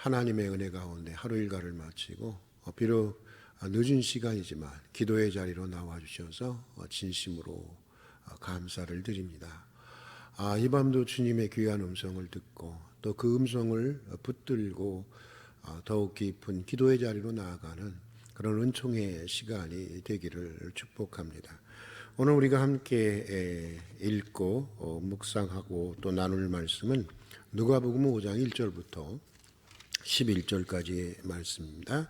하나님의 은혜 가운데 하루 일과를 마치고 비록 늦은 시간이지만 기도의 자리로 나와주셔서 진심으로 감사를 드립니다. 이 밤도 주님의 귀한 음성을 듣고 또 그 음성을 붙들고 더욱 깊은 기도의 자리로 나아가는 그런 은총의 시간이 되기를 축복합니다. 오늘 우리가 함께 읽고 묵상하고 또 나눌 말씀은 누가복음 5장 1절부터 11절까지의 말씀입니다.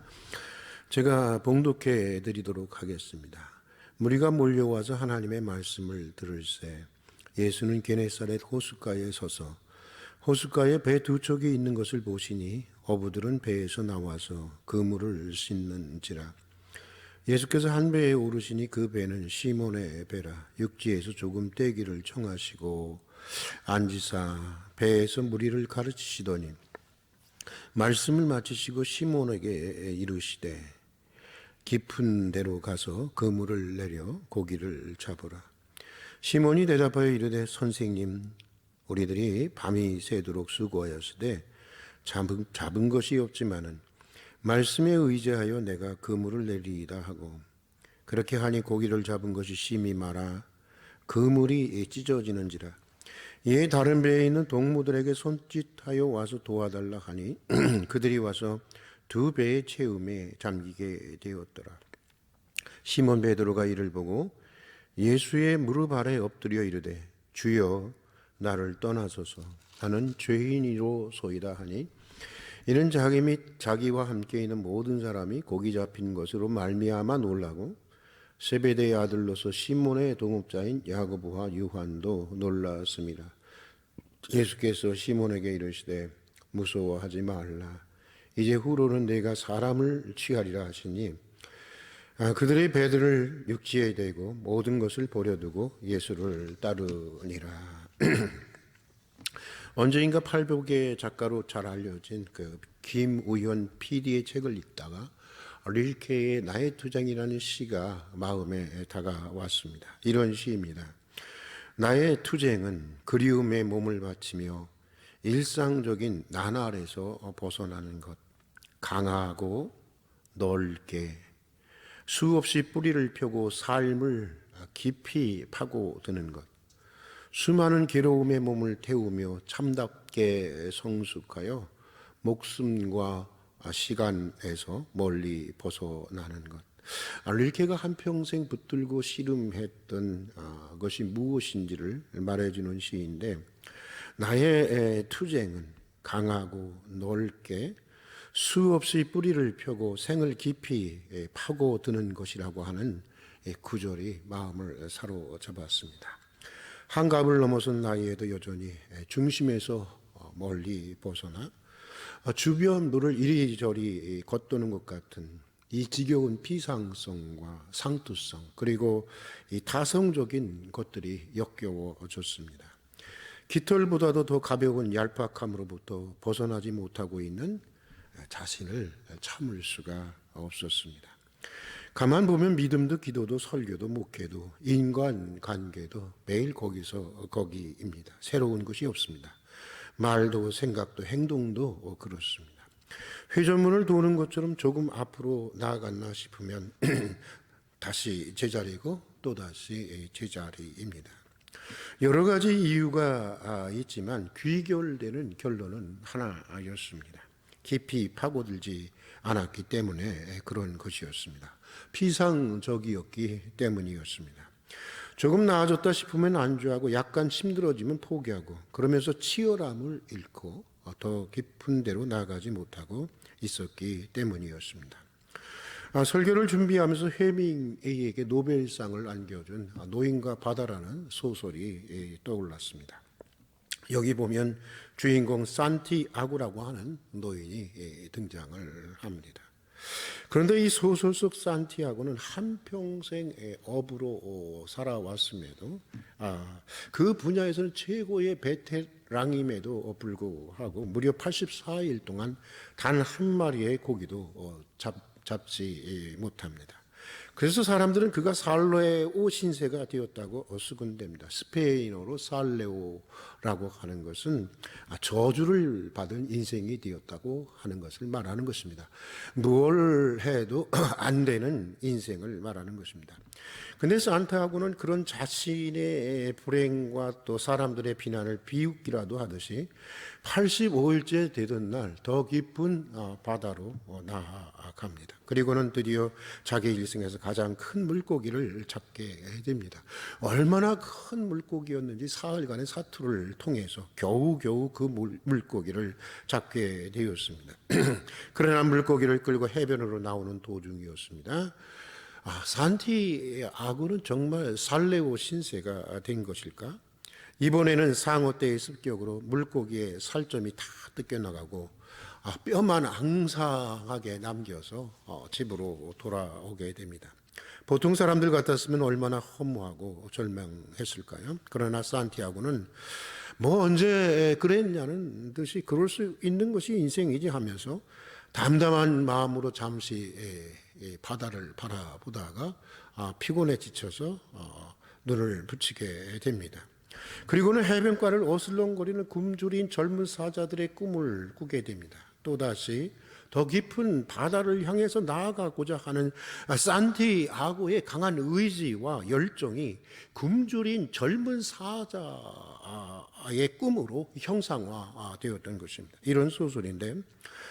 제가 봉독해 드리도록 하겠습니다. 무리가 몰려와서 하나님의 말씀을 들을새 예수는 게네사렛 호숫가에 서서 호숫가에 배 두 척이 있는 것을 보시니 어부들은 배에서 나와서 그물을 씻는지라. 예수께서 한 배에 오르시니 그 배는 시몬의 배라. 육지에서 조금 떼기를 청하시고 앉으사 배에서 무리를 가르치시더니 말씀을 마치시고 시몬에게 이르시되 깊은 데로 가서 그물을 내려 고기를 잡으라. 시몬이 대답하여 이르되 선생님, 우리들이 밤이 새도록 수고하였으되 잡은 것이 없지만은 말씀에 의지하여 내가 그물을 내리이다 하고 그렇게 하니 고기를 잡은 것이 심히 많아 그물이 찢어지는지라. 이에 다른 배에 있는 동무들에게 손짓하여 와서 도와달라 하니 그들이 와서 두 배의 채움에 잠기게 되었더라. 시몬 베드로가 이를 보고 예수의 무릎 아래 엎드려 이르되 주여 나를 떠나소서 나는 죄인이로소이다 하니 이는 자기 및 자기와 함께 있는 모든 사람이 고기 잡힌 것으로 말미암아 놀라고 세베대의 아들로서 시몬의 동업자인 야고보와 요한도 놀랐습니다. 예수께서 시몬에게 이르시되 무서워하지 말라. 이제 후로는 내가 사람을 취하리라 하시니 그들의 배들을 육지에 대고 모든 것을 버려두고 예수를 따르니라. 언제인가 팔복의 작가로 잘 알려진 그 김우현 PD의 책을 읽다가 릴케의 나의 투쟁이라는 시가 마음에 다가왔습니다. 이런 시입니다. 나의 투쟁은 그리움에 몸을 바치며 일상적인 나날에서 벗어나는 것, 강하고 넓게 수없이 뿌리를 펴고 삶을 깊이 파고드는 것, 수많은 괴로움에 몸을 태우며 참답게 성숙하여 목숨과 시간에서 멀리 벗어나는 것. 릴케가 한평생 붙들고 씨름했던 것이 무엇인지를 말해주는 시인데, 나의 투쟁은 강하고 넓게 수없이 뿌리를 펴고 생을 깊이 파고드는 것이라고 하는 구절이 마음을 사로잡았습니다. 한갑을 넘어선 나이에도 여전히 중심에서 멀리 벗어나 주변 물을 이리저리 걷도는 것 같은 이 지겨운 피상성과 상투성 그리고 이 타성적인 것들이 역겨워졌습니다. 깃털보다도 더 가벼운 얄팍함으로부터 벗어나지 못하고 있는 자신을 참을 수가 없었습니다. 가만 보면 믿음도 기도도 설교도 목회도 인간관계도 매일 거기서 거기입니다. 새로운 것이 없습니다. 말도 생각도 행동도 그렇습니다. 회전문을 도는 것처럼 조금 앞으로 나아갔나 싶으면 다시 제자리고 또다시 제자리입니다. 여러 가지 이유가 있지만 귀결되는 결론은 하나였습니다. 깊이 파고들지 않았기 때문에 그런 것이었습니다. 피상적이었기 때문이었습니다. 조금 나아졌다 싶으면 안주하고 약간 힘들어지면 포기하고 그러면서 치열함을 잃고 더 깊은 데로 나아가지 못하고 있었기 때문이었습니다. 설교를 준비하면서 해밍웨이에게 노벨상을 안겨준 노인과 바다라는 소설이 떠올랐습니다. 여기 보면 주인공 산티아고라고 하는 노인이 등장을 합니다. 그런데 이 소설 속 산티아고는 한평생 어부로 살아왔음에도 그 분야에서는 최고의 베테랑임에도 불구하고 무려 84일 동안 단 한 마리의 고기도 잡지 못합니다. 그래서 사람들은 그가 살레오 신세가 되었다고 수군됩니다. 스페인어로 살레오라고 하는 것은 저주를 받은 인생이 되었다고 하는 것을 말하는 것입니다. 뭘 해도 안 되는 인생을 말하는 것입니다. 근데 산타하고는 그런 자신의 불행과 또 사람들의 비난을 비웃기라도 하듯이 85일째 되던 날 더 깊은 바다로 나아갑니다. 그리고는 드디어 자기 일생에서 가장 큰 물고기를 잡게 됩니다. 얼마나 큰 물고기였는지 사흘간의 사투를 통해서 겨우겨우 그 물고기를 잡게 되었습니다. 그러나 물고기를 끌고 해변으로 나오는 도중이었습니다. 산티아고는 정말 살레오 신세가 된 것일까? 이번에는 상어 떼의 습격으로 물고기의 살점이 다 뜯겨나가고 뼈만 앙상하게 남겨서 집으로 돌아오게 됩니다. 보통 사람들 같았으면 얼마나 허무하고 절망했을까요? 그러나 산티아고는 뭐 언제 그랬냐는 듯이 그럴 수 있는 것이 인생이지 하면서 담담한 마음으로 잠시 바다를 바라보다가 피곤에 지쳐서 눈을 붙이게 됩니다. 그리고는 해변가를 어슬렁거리는 굶주린 젊은 사자들의 꿈을 꾸게 됩니다. 또다시 더 깊은 바다를 향해서 나아가고자 하는 산티아고의 강한 의지와 열정이 굶주린 젊은 사자의 꿈으로 형상화되었던 것입니다. 이런 소설인데,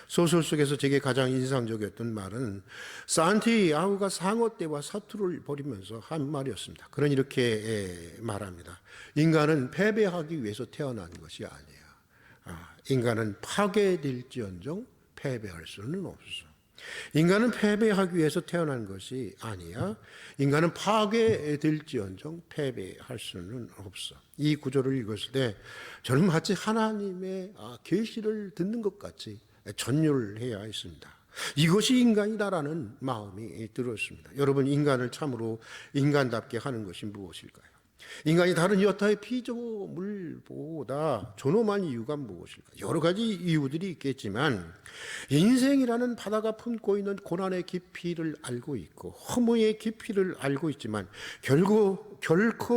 소설 속에서 제게 가장 인상적이었던 말은 산티아고가 상어 떼와 사투를 벌이면서 한 말이었습니다. 그는 이렇게 말합니다. 인간은 패배하기 위해서 태어난 것이 아니야. 인간은 파괴될지언정 패배할 수는 없어. 인간은 패배하기 위해서 태어난 것이 아니야. 인간은 파괴될지언정 패배할 수는 없어. 이 구절을 읽었을 때 저는 마치 하나님의 계시를 듣는 것 같이 전율해야 했습니다. 이것이 인간이다라는 마음이 들었습니다. 여러분, 인간을 참으로 인간답게 하는 것이 무엇일까요? 인간이 다른 여타의 피조물보다 존엄한 이유가 무엇일까? 여러 가지 이유들이 있겠지만 인생이라는 바다가 품고 있는 고난의 깊이를 알고 있고 허무의 깊이를 알고 있지만 결코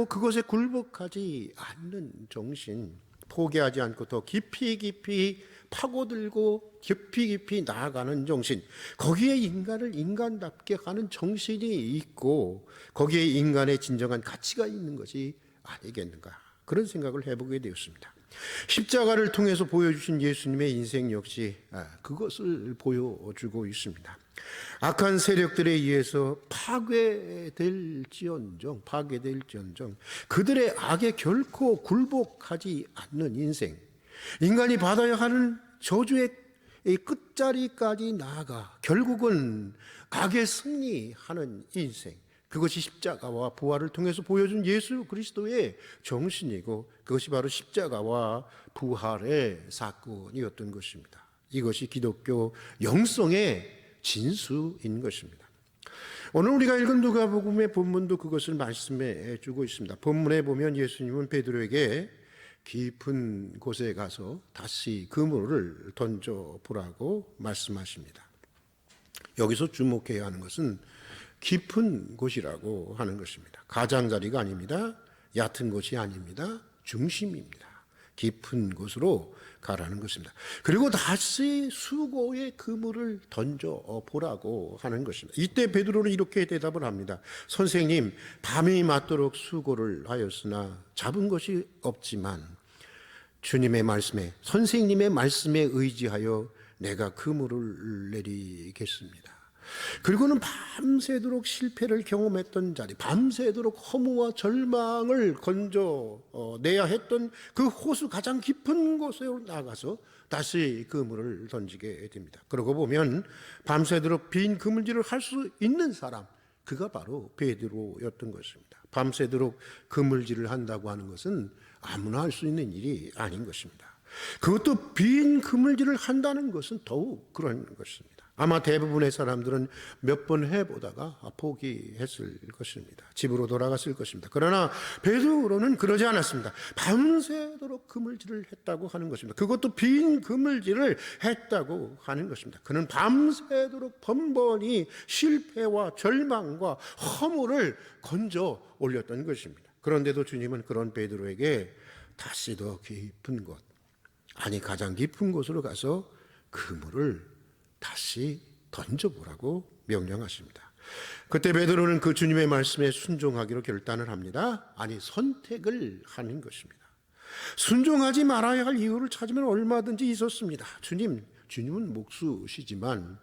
그것에 굴복하지 않는 정신, 포기하지 않고 더 깊이 파고들고 깊이 나아가는 정신, 거기에 인간을 인간답게 하는 정신이 있고 거기에 인간의 진정한 가치가 있는 것이 아니겠는가, 그런 생각을 해보게 되었습니다. 십자가를 통해서 보여주신 예수님의 인생 역시 그것을 보여주고 있습니다. 악한 세력들에 의해서 파괴될지언정 그들의 악에 결코 굴복하지 않는 인생, 인간이 받아야 하는 저주의 끝자리까지 나아가 결국은 악에 승리하는 인생, 그것이 십자가와 부활을 통해서 보여준 예수 그리스도의 정신이고 그것이 바로 십자가와 부활의 사건이었던 것입니다. 이것이 기독교 영성의 진수인 것입니다. 오늘 우리가 읽은 누가복음의 본문도 그것을 말씀해 주고 있습니다. 본문에 보면 예수님은 베드로에게 깊은 곳에 가서 다시 그물을 던져보라고 말씀하십니다. 여기서 주목해야 하는 것은 깊은 곳이라고 하는 것입니다. 가장자리가 아닙니다. 얕은 곳이 아닙니다. 중심입니다. 깊은 곳으로 가라는 것입니다. 그리고 다시 수고의 그물을 던져보라고 하는 것입니다. 이때 베드로는 이렇게 대답을 합니다. 선생님, 밤이 맞도록 수고를 하였으나 잡은 것이 없지만 주님의 말씀에, 선생님의 말씀에 의지하여 내가 그물을 내리겠습니다. 그리고는 밤새도록 실패를 경험했던 자리, 밤새도록 허무와 절망을 건져내야 했던 그 호수 가장 깊은 곳으로 나가서 다시 그물을 던지게 됩니다. 그러고 보면 밤새도록 빈 그물질을 할 수 있는 사람, 그가 바로 베드로였던 것입니다. 밤새도록 그물질을 한다고 하는 것은 아무나 할 수 있는 일이 아닌 것입니다. 그것도 빈 그물질을 한다는 것은 더욱 그런 것입니다. 아마 대부분의 사람들은 몇 번 해보다가 포기했을 것입니다. 집으로 돌아갔을 것입니다. 그러나 베드로는 그러지 않았습니다. 밤새도록 그물질을 했다고 하는 것입니다. 그것도 빈 그물질을 했다고 하는 것입니다. 그는 밤새도록 번번이 실패와 절망과 허물을 건져 올렸던 것입니다. 그런데도 주님은 그런 베드로에게 다시 더 깊은 곳, 아니 가장 깊은 곳으로 가서 그물을 다시 던져보라고 명령하십니다. 그때 베드로는 그 주님의 말씀에 순종하기로 결단을 합니다. 아니 선택을 하는 것입니다. 순종하지 말아야 할 이유를 찾으면 얼마든지 있었습니다. 주님은 목수시지만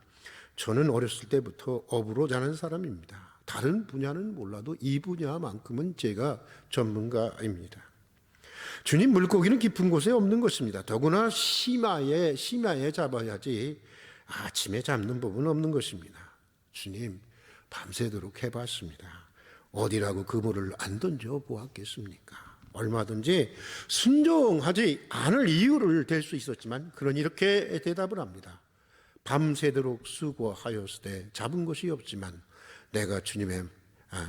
저는 어렸을 때부터 업으로 자는 사람입니다. 다른 분야는 몰라도 이 분야만큼은 제가 전문가입니다. 주님, 물고기는 깊은 곳에 없는 것입니다. 더구나 심야에 잡아야지 아침에 잡는 법은 없는 것입니다. 주님, 밤새도록 해봤습니다. 어디라고 그물을 안 던져 보았겠습니까? 얼마든지 순종하지 않을 이유를 댈 수 있었지만 그런 이렇게 대답을 합니다. 밤새도록 수고하였으되 잡은 것이 없지만 내가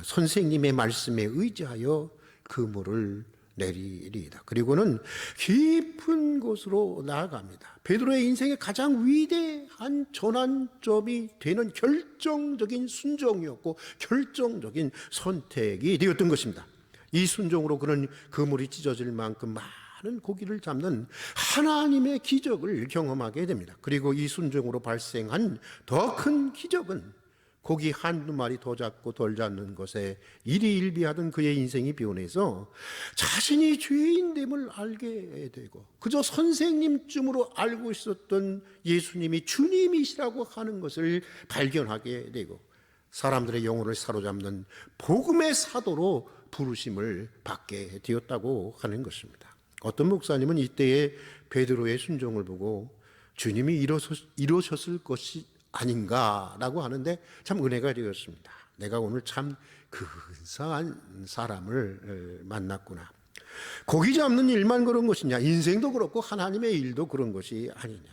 선생님의 말씀에 의지하여 그물을 내리리이다. 그리고는 깊은 곳으로 나아갑니다. 베드로의 인생의 가장 위대한 전환점이 되는 결정적인 순종이었고 결정적인 선택이 되었던 것입니다. 이 순종으로 그는 그물이 찢어질 만큼 많은 고기를 잡는 하나님의 기적을 경험하게 됩니다. 그리고 이 순종으로 발생한 더 큰 기적은 고기 한두 마리 더 잡고 덜 잡는 것에 일희일비하던 그의 인생이 변해서 자신이 죄인됨을 알게 되고 그저 선생님쯤으로 알고 있었던 예수님이 주님이시라고 하는 것을 발견하게 되고 사람들의 영혼을 사로잡는 복음의 사도로 부르심을 받게 되었다고 하는 것입니다. 어떤 목사님은 이때의 베드로의 순종을 보고 주님이 이러셨을 것이 아닌가라고 하는데 참 은혜가 되었습니다. 내가 오늘 참 근사한 사람을 만났구나. 고기 잡는 일만 그런 것이냐? 인생도 그렇고 하나님의 일도 그런 것이 아니냐?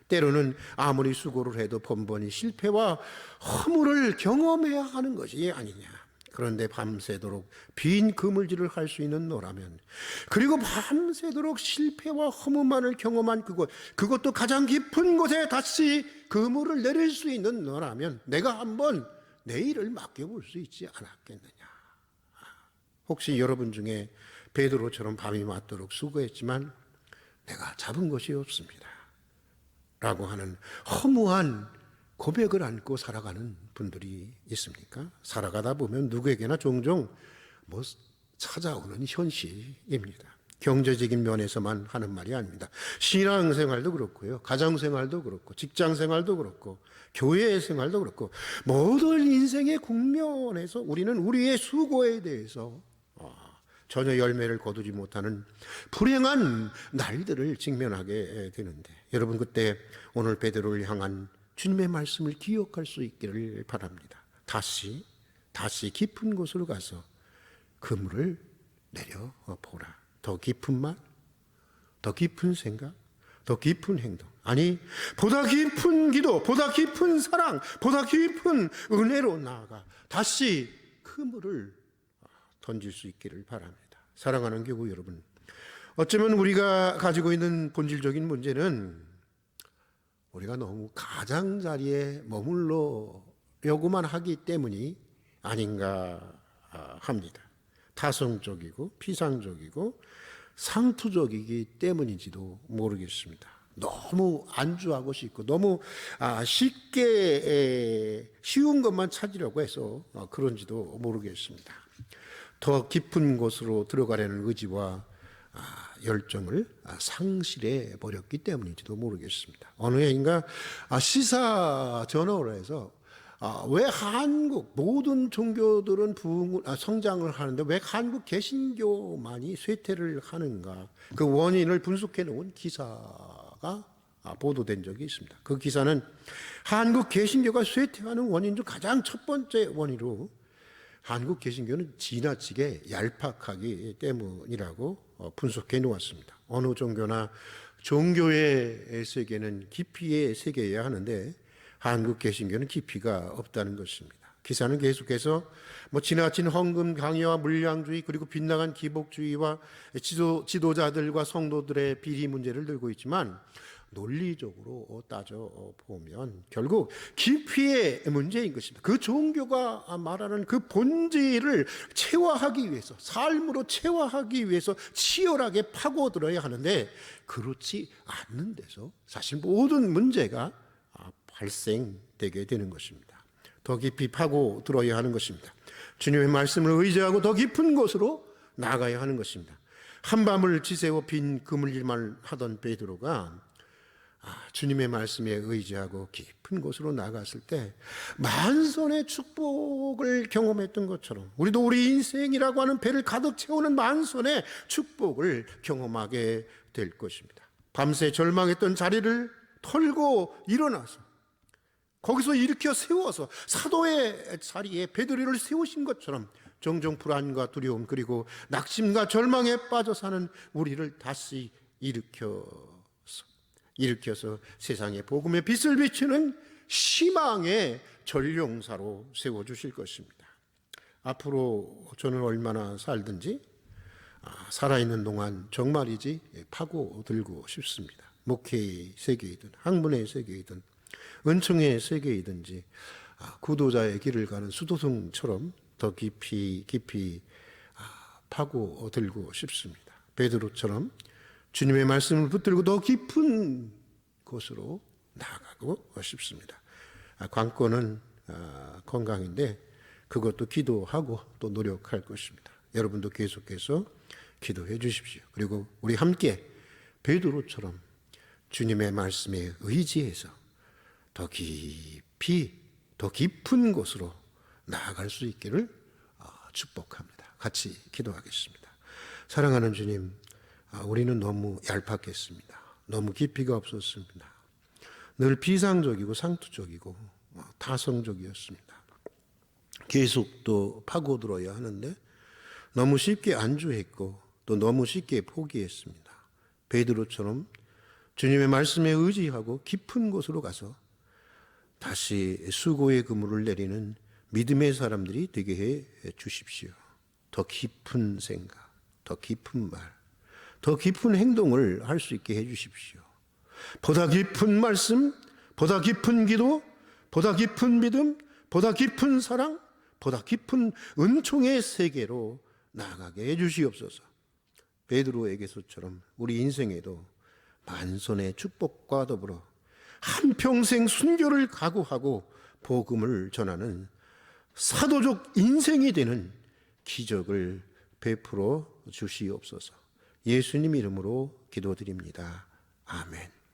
때로는 아무리 수고를 해도 번번이 실패와 허물을 경험해야 하는 것이 아니냐? 그런데 밤새도록 빈 그물질을 할 수 있는 너라면, 그리고 밤새도록 실패와 허무만을 경험한 그것도 가장 깊은 곳에 다시 그물을 내릴 수 있는 너라면 내가 한번 내 일을 맡겨볼 수 있지 않았겠느냐. 혹시 여러분 중에 베드로처럼 밤이 맞도록 수고했지만 내가 잡은 것이 없습니다 라고 하는 허무한 고백을 안고 살아가는 분들이 있습니까? 살아가다 보면 누구에게나 종종 찾아오는 현실입니다. 경제적인 면에서만 하는 말이 아닙니다. 신앙생활도 그렇고요, 가정생활도 그렇고, 직장생활도 그렇고, 교회 생활도 그렇고, 모든 인생의 국면에서 우리는 우리의 수고에 대해서 전혀 열매를 거두지 못하는 불행한 날들을 직면하게 되는데, 여러분 그때 오늘 베드로를 향한 주님의 말씀을 기억할 수 있기를 바랍니다. 다시 깊은 곳으로 가서 그물을 내려보라. 더 깊은 말, 더 깊은 생각, 더 깊은 행동, 아니 보다 깊은 기도, 보다 깊은 사랑, 보다 깊은 은혜로 나아가 다시 그물을 던질 수 있기를 바랍니다. 사랑하는 교우 여러분, 어쩌면 우리가 가지고 있는 본질적인 문제는 우리가 너무 가장자리에 머물러려고만 하기 때문이 아닌가 합니다. 타성적이고 피상적이고 상투적이기 때문인지도 모르겠습니다. 너무 안주하고 싶고 너무 쉽게 쉬운 것만 찾으려고 해서 그런지도 모르겠습니다. 더 깊은 곳으로 들어가려는 의지와 열정을 상실해 버렸기 때문인지도 모르겠습니다. 어느 해인가 시사 저널에서 왜 한국 모든 종교들은 성장을 하는데 왜 한국 개신교만이 쇠퇴를 하는가, 그 원인을 분석해 놓은 기사가 보도된 적이 있습니다. 그 기사는 한국 개신교가 쇠퇴하는 원인 중 가장 첫 번째 원인으로 한국 개신교는 지나치게 얄팍하기 때문이라고 분석해 놓았습니다. 어느 종교나 종교의 세계는 깊이의 세계여야 하는데 한국 개신교는 깊이가 없다는 것입니다. 기사는 계속해서 지나친 헌금 강요와 물량주의, 그리고 빗나간 기복주의와 지도자들과 성도들의 비리 문제를 들고 있지만, 논리적으로 따져보면 결국 깊이의 문제인 것입니다. 그 종교가 말하는 그 본질을 체화하기 위해서, 삶으로 체화하기 위해서 치열하게 파고들어야 하는데, 그렇지 않는 데서 사실 모든 문제가 발생되게 되는 것입니다. 더 깊이 파고들어야 하는 것입니다. 주님의 말씀을 의지하고 더 깊은 곳으로 나아가야 하는 것입니다. 한밤을 지새워 빈 그물일만 하던 베드로가 주님의 말씀에 의지하고 깊은 곳으로 나갔을 때 만선의 축복을 경험했던 것처럼, 우리도 우리 인생이라고 하는 배를 가득 채우는 만선의 축복을 경험하게 될 것입니다. 밤새 절망했던 자리를 털고 일어나서 거기서 일으켜 세워서 사도의 자리에 베드로를 세우신 것처럼 종종 불안과 두려움, 그리고 낙심과 절망에 빠져 사는 우리를 다시 일으켜서 세상에 복음의 빛을 비추는 희망의 전령사로 세워주실 것입니다. 앞으로 저는 얼마나 살든지 살아있는 동안 정말이지 파고들고 싶습니다. 목회의 세계이든 학문의 세계이든 은총의 세계이든지 구도자의 길을 가는 수도승처럼 더 깊이 파고들고 싶습니다. 베드로처럼 주님의 말씀을 붙들고 더 깊은 곳으로 나아가고 싶습니다. 관건은 건강인데 그것도 기도하고 또 노력할 것입니다. 여러분도 계속해서 기도해 주십시오. 그리고 우리 함께 베드로처럼 주님의 말씀에 의지해서 더 깊이, 더 깊은 곳으로 나아갈 수 있기를 축복합니다. 같이 기도하겠습니다. 사랑하는 주님, 우리는 너무 얄팍했습니다. 너무 깊이가 없었습니다. 늘 비상적이고 상투적이고 타성적이었습니다. 계속 또 파고들어야 하는데 너무 쉽게 안주했고 또 너무 쉽게 포기했습니다. 베드로처럼 주님의 말씀에 의지하고 깊은 곳으로 가서 다시 수고의 그물을 내리는 믿음의 사람들이 되게 해 주십시오. 더 깊은 생각, 더 깊은 말, 더 깊은 행동을 할 수 있게 해 주십시오. 보다 깊은 말씀, 보다 깊은 기도, 보다 깊은 믿음, 보다 깊은 사랑, 보다 깊은 은총의 세계로 나아가게 해 주시옵소서. 베드로에게서처럼 우리 인생에도 만선의 축복과 더불어 한평생 순교를 각오하고 복음을 전하는 사도적 인생이 되는 기적을 베풀어 주시옵소서. 예수님 이름으로 기도드립니다. 아멘.